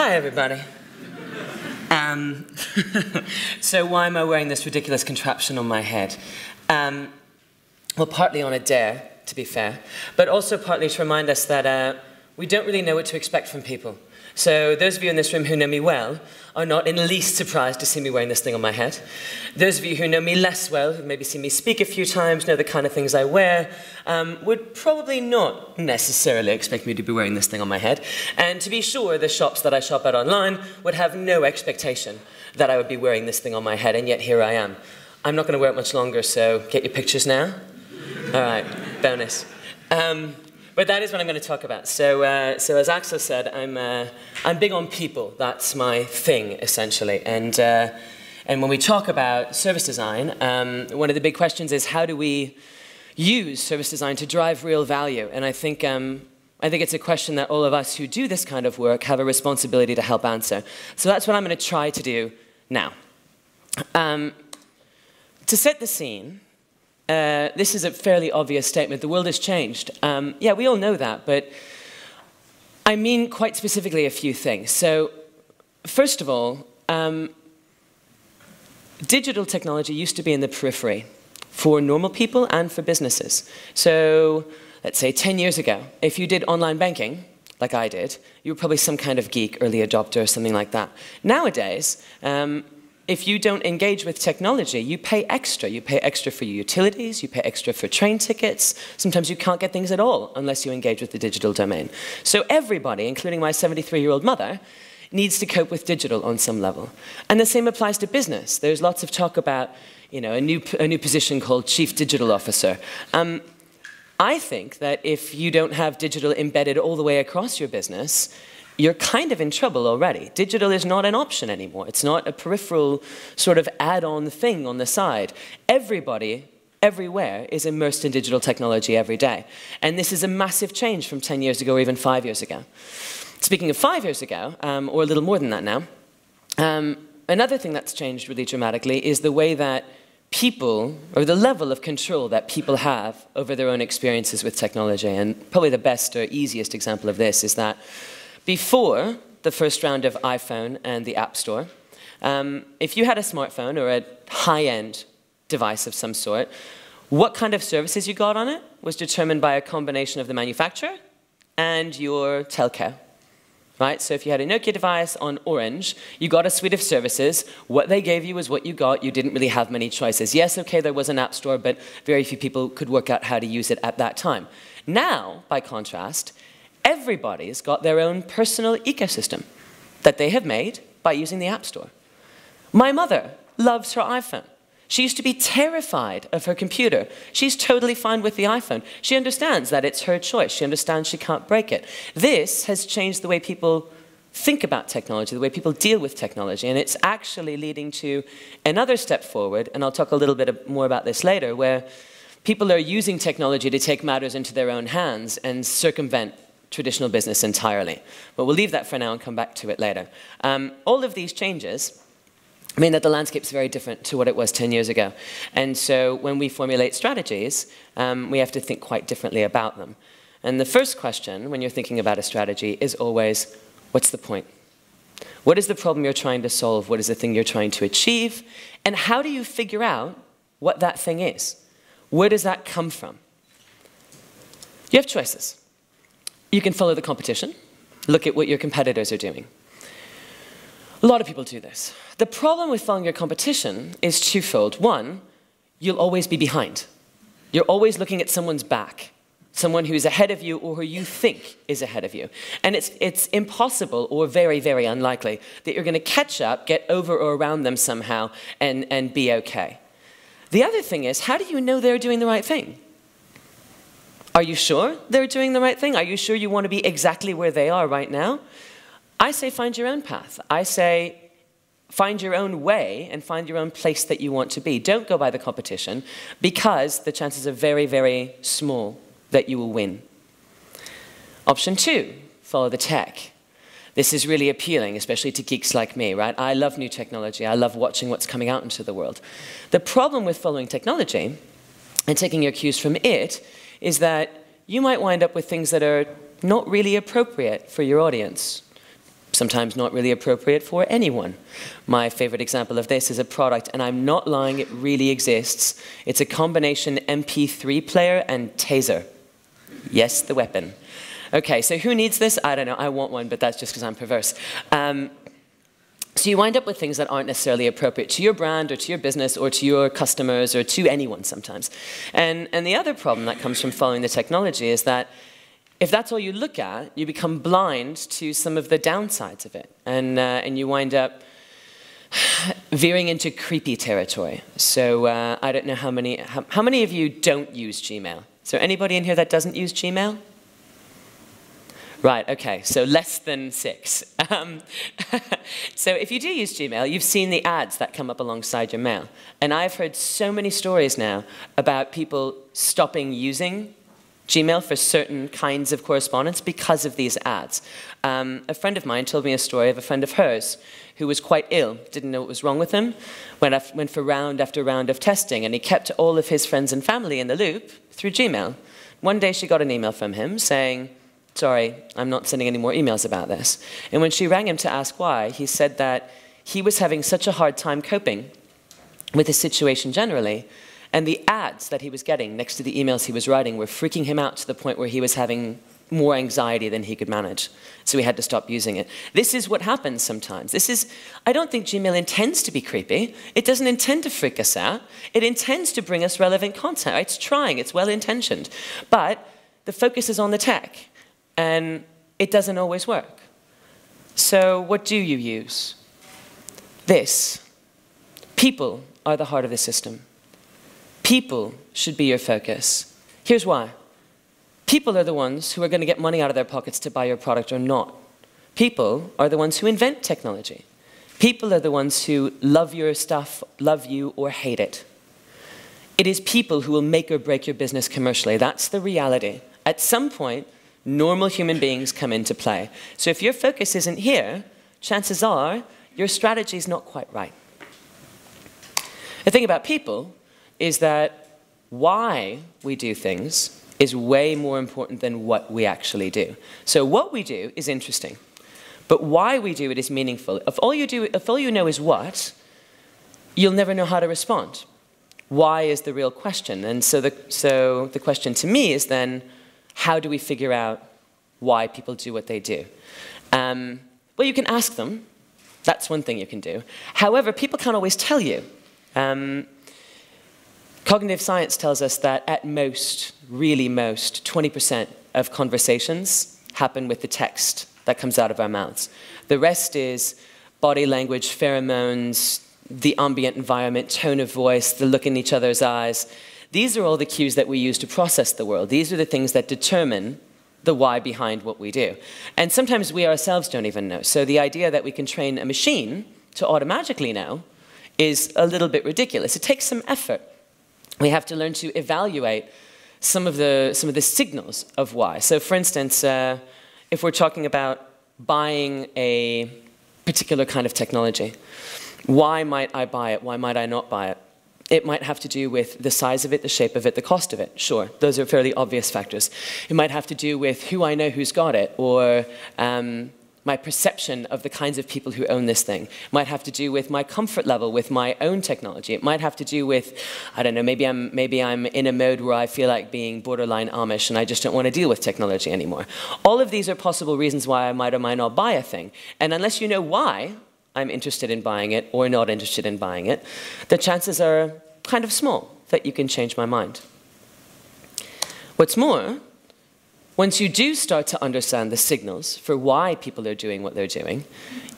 Hi, everybody. So why am I wearing this ridiculous contraption on my head? Well, partly on a dare, to be fair, but also partly to remind us that we don't really know what to expect from people. So those of you in this room who know me well are not in the least surprised to see me wearing this thing on my head. Those of you who know me less well, who've maybe seen me speak a few times, know the kind of things I wear, would probably not necessarily expect me to be wearing this thing on my head. And to be sure, the shops that I shop at online would have no expectation that I would be wearing this thing on my head, and yet here I am. I'm not going to wear it much longer, so get your pictures now. All right, bonus. But that is what I'm going to talk about. So as Axel said, I'm big on people. That's my thing, essentially. And when we talk about service design, one of the big questions is how do we use service design to drive real value? And I think it's a question that all of us who do this kind of work have a responsibility to help answer. So that's what I'm going to try to do now. To set the scene, this is a fairly obvious statement. The world has changed. Yeah, we all know that, but I mean quite specifically a few things. So, first of all, digital technology used to be in the periphery for normal people and for businesses. So, let's say 10 years ago, if you did online banking, like I did, you were probably some kind of geek, early adopter, or something like that. Nowadays, if you don't engage with technology, you pay extra. You pay extra for your utilities, you pay extra for train tickets. Sometimes you can't get things at all unless you engage with the digital domain. So everybody, including my 73-year-old mother, needs to cope with digital on some level. And the same applies to business. There's lots of talk about, you know, a new position called Chief Digital Officer. I think that if you don't have digital embedded all the way across your business, you're kind of in trouble already. Digital is not an option anymore. It's not a peripheral sort of add-on thing on the side. Everybody, everywhere, is immersed in digital technology every day. And this is a massive change from 10 years ago or even 5 years ago. Speaking of 5 years ago, or a little more than that now, another thing that's changed really dramatically is the way that people, or the level of control that people have over their own experiences with technology. And probably the best or easiest example of this is that before the first round of iPhone and the App Store, if you had a smartphone or a high-end device of some sort, what kind of services you got on it was determined by a combination of the manufacturer and your telco. Right? So if you had a Nokia device on Orange, you got a suite of services. What they gave you was what you got. You didn't really have many choices. Yes, okay, there was an App Store, but very few people could work out how to use it at that time. Now, by contrast, everybody's got their own personal ecosystem that they have made by using the App Store. My mother loves her iPhone. She used to be terrified of her computer. She's totally fine with the iPhone. She understands that it's her choice. She understands she can't break it. This has changed the way people think about technology, the way people deal with technology, and it's actually leading to another step forward, and I'll talk a little bit more about this later, where people are using technology to take matters into their own hands and circumvent traditional business entirely. But we'll leave that for now and come back to it later. All of these changes mean that the landscape's very different to what it was 10 years ago. And so when we formulate strategies, we have to think quite differently about them. And the first question when you're thinking about a strategy is always, what's the point? What is the problem you're trying to solve? What is the thing you're trying to achieve? And how do you figure out what that thing is? Where does that come from? You have choices. You can follow the competition, look at what your competitors are doing. A lot of people do this. The problem with following your competition is twofold. One, you'll always be behind. You're always looking at someone's back, someone who's ahead of you or who you think is ahead of you. And it's impossible or very, very unlikely that you're going to catch up, get over or around them somehow, and be okay. The other thing is, how do you know they're doing the right thing? Are you sure they're doing the right thing? Are you sure you want to be exactly where they are right now? I say find your own path. I say find your own way and find your own place that you want to be. Don't go by the competition because the chances are very, very small that you will win. Option 2, follow the tech. This is really appealing, especially to geeks like me, right? I love new technology. I love watching what's coming out into the world. The problem with following technology and taking your cues from it is that you might wind up with things that are not really appropriate for your audience. sometimes not really appropriate for anyone. My favorite example of this is a product, and I'm not lying, it really exists. It's a combination MP3 player and taser. Yes, the weapon. Okay, so who needs this? I don't know, I want one, but that's just because I'm perverse. So you wind up with things that aren't necessarily appropriate to your brand or to your business or to your customers or to anyone sometimes. And the other problem that comes from following the technology is that if that's all you look at, you become blind to some of the downsides of it. And you wind up veering into creepy territory. So I don't know how many of you don't use Gmail? Is there anybody in here that doesn't use Gmail? Right, okay, so less than 6. So if you do use Gmail, you've seen the ads that come up alongside your mail. And I've heard so many stories now about people stopping using Gmail for certain kinds of correspondence because of these ads. A friend of mine told me a story of a friend of hers who was quite ill, didn't know what was wrong with him, went for round after round of testing, and he kept all of his friends and family in the loop through Gmail. One day she got an email from him saying, "Sorry, I'm not sending any more emails about this." And when she rang him to ask why, he said that he was having such a hard time coping with the situation generally, and the ads that he was getting next to the emails he was writing were freaking him out to the point where he was having more anxiety than he could manage. So he had to stop using it. This is what happens sometimes. I don't think Gmail intends to be creepy. It doesn't intend to freak us out. It intends to bring us relevant content. It's trying, it's well-intentioned. But the focus is on the tech. And it doesn't always work. So what do you use? This. People are the heart of the system. People should be your focus. Here's why. People are the ones who are going to get money out of their pockets to buy your product or not. People are the ones who invent technology. People are the ones who love your stuff, love you, or hate it. It is people who will make or break your business commercially. That's the reality. At some point, normal human beings come into play. So if your focus isn't here, chances are your strategy is not quite right. The thing about people is that why we do things is way more important than what we actually do. So what we do is interesting, but why we do it is meaningful. If all you know is what, you'll never know how to respond. Why is the real question. And so the question to me is then, how do we figure out why people do what they do? Well, you can ask them. That's one thing you can do. However, people can't always tell you. Cognitive science tells us that at most, really most, 20% of conversations happen with the text that comes out of our mouths. The rest is body language, pheromones, the ambient environment, tone of voice, the look in each other's eyes. These are all the cues that we use to process the world. These are the things that determine the why behind what we do. And sometimes we ourselves don't even know. So the idea that we can train a machine to automatically know is a little bit ridiculous. It takes some effort. We have to learn to evaluate some of the signals of why. So for instance, if we're talking about buying a particular kind of technology, why might I buy it? Why might I not buy it? It might have to do with the size of it, the shape of it, the cost of it. Sure, those are fairly obvious factors. It might have to do with who I know who's got it, or my perception of the kinds of people who own this thing. It might have to do with my comfort level with my own technology. It might have to do with, I don't know, maybe I'm in a mode where I feel like being borderline Amish and I just don't want to deal with technology anymore. All of these are possible reasons why I might or might not buy a thing. And unless you know why I'm interested in buying it or not interested in buying it, the chances are kind of small that you can change my mind. What's more, once you do start to understand the signals for why people are doing what they're doing,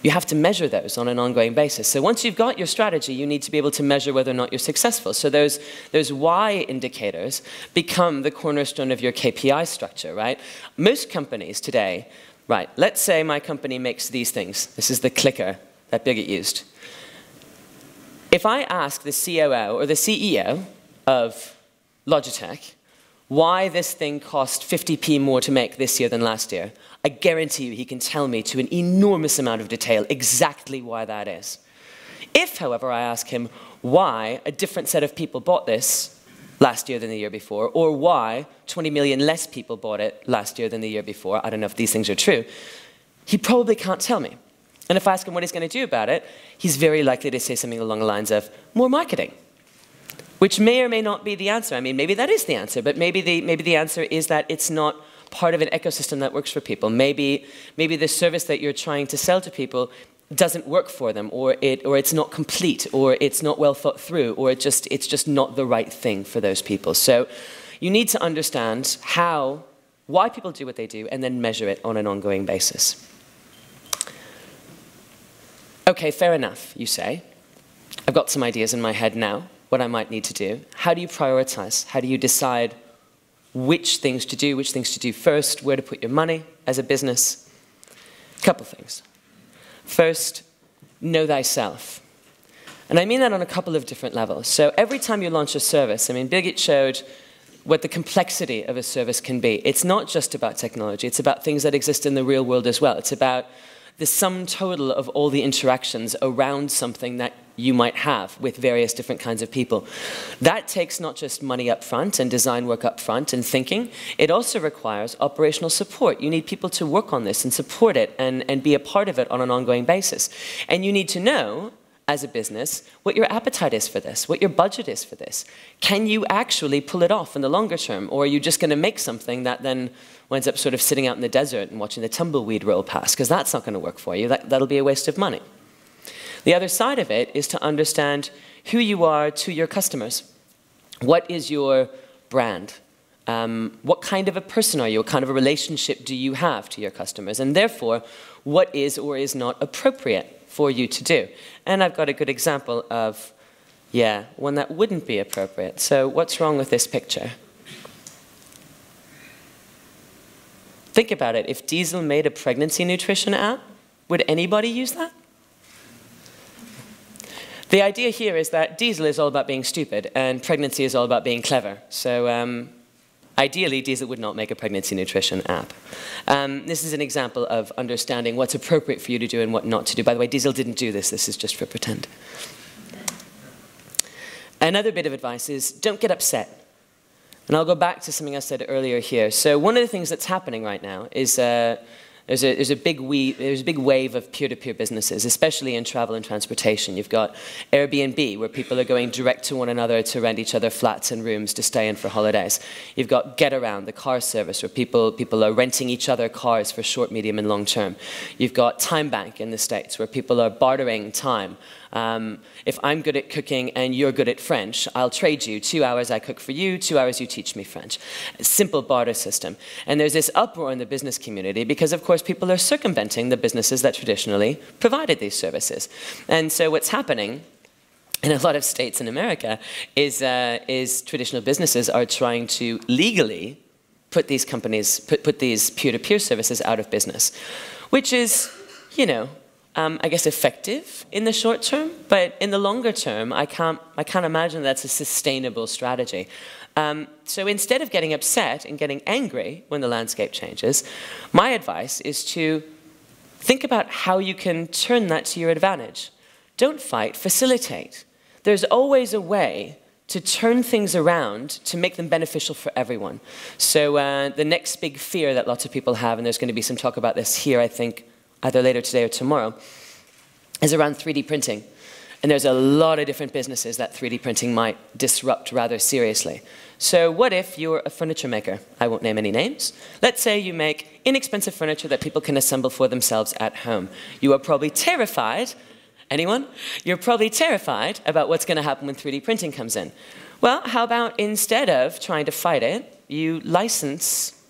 you have to measure those on an ongoing basis. So once you've got your strategy, you need to be able to measure whether or not you're successful. So those why indicators become the cornerstone of your KPI structure, right? Most companies today, right, let's say my company makes these things. This is the clicker that Bigot used. If I ask the COO or the CEO of Logitech why this thing cost 50p more to make this year than last year, I guarantee you he can tell me to an enormous amount of detail exactly why that is. If, however, I ask him why a different set of people bought this last year than the year before, or why 20 million less people bought it last year than the year before, I don't know if these things are true, he probably can't tell me. And if I ask him what he's going to do about it, he's very likely to say something along the lines of, more marketing. Which may or may not be the answer. I mean, maybe that is the answer, but maybe the answer is that it's not part of an ecosystem that works for people. Maybe the service that you're trying to sell to people doesn't work for them, or it's not complete, or it's not well thought through, or it's just not the right thing for those people. So you need to understand why people do what they do, and then measure it on an ongoing basis. Okay, fair enough, you say. I've got some ideas in my head now, what I might need to do. How do you prioritize? How do you decide which things to do first, where to put your money as a business? A couple things. First, know thyself. And I mean that on a couple of different levels. So every time you launch a service, I mean, Birgit showed what the complexity of a service can be. It's not just about technology, it's about things that exist in the real world as well. It's about the sum total of all the interactions around something that you might have with various different kinds of people. That takes not just money up front and design work up front and thinking, it also requires operational support. You need people to work on this and support it and be a part of it on an ongoing basis. And you need to know, as a business, what your appetite is for this, what your budget is for this. Can you actually pull it off in the longer term, or are you just going to make something that then winds up sort of sitting out in the desert and watching the tumbleweed roll past, because that's not going to work for you. That'll be a waste of money. The other side of it is to understand who you are to your customers. What is your brand? What kind of a person are you? What kind of a relationship do you have to your customers? And therefore, what is or is not appropriate for you to do? And I've got a good example of, one that wouldn't be appropriate. So what's wrong with this picture? Think about it. If Diesel made a pregnancy nutrition app, would anybody use that? The idea here is that Diesel is all about being stupid, and pregnancy is all about being clever. So ideally, Diesel would not make a pregnancy nutrition app. This is an example of understanding what's appropriate for you to do and what not to do. By the way, Diesel didn't do this. This is just for pretend. Another bit of advice is don't get upset. And I'll go back to something I said earlier here. So one of the things that's happening right now is there's a big wave of peer-to-peer businesses, especially in travel and transportation. You've got Airbnb, where people are going direct to one another to rent each other flats and rooms to stay in for holidays. You've got Getaround, the car service, where people are renting each other cars for short, medium, and long term. You've got Time Bank in the States, where people are bartering time. If I'm good at cooking and you're good at French, I'll trade you 2 hours I cook for you, 2 hours you teach me French. A simple barter system. And there's this uproar in the business community because, of course, people are circumventing the businesses that traditionally provided these services. And so what's happening in a lot of states in America is traditional businesses are trying to legally put these companies, put these peer-to-peer services out of business, which is, you know, I guess effective in the short term, but in the longer term, I can't imagine that's a sustainable strategy. So instead of getting upset and getting angry when the landscape changes, my advice is to think about how you can turn that to your advantage. Don't fight, facilitate. There's always a way to turn things around to make them beneficial for everyone. So the next big fear that lots of people have, and there's going to be some talk about this here, I think, either later today or tomorrow, is around 3D printing. And there's a lot of different businesses that 3D printing might disrupt rather seriously. So what if you're a furniture maker? I won't name any names. Let's say you make inexpensive furniture that people can assemble for themselves at home. You are probably terrified. Anyone? You're probably terrified about what's going to happen when 3D printing comes in. Well, how about instead of trying to fight it, you license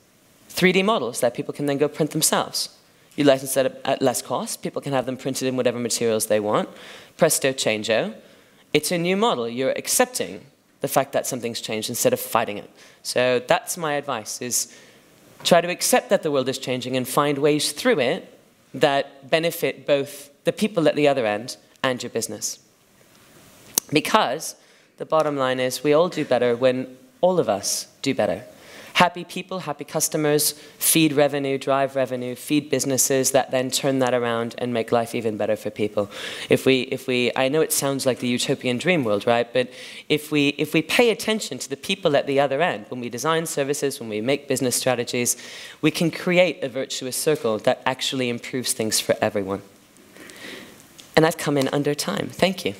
3D models that people can then go print themselves. You license that at less cost. People can have them printed in whatever materials they want. Presto, changeo. It's a new model. You're accepting the fact that something's changed instead of fighting it. So that's my advice, is try to accept that the world is changing and find ways through it that benefit both the people at the other end and your business. Because the bottom line is we all do better when all of us do better. Happy people, happy customers, feed revenue, drive revenue, feed businesses that then turn that around and make life even better for people. I know it sounds like the utopian dream world, right? But if we pay attention to the people at the other end, when we design services, when we make business strategies, we can create a virtuous circle that actually improves things for everyone. And I've come in under time. Thank you.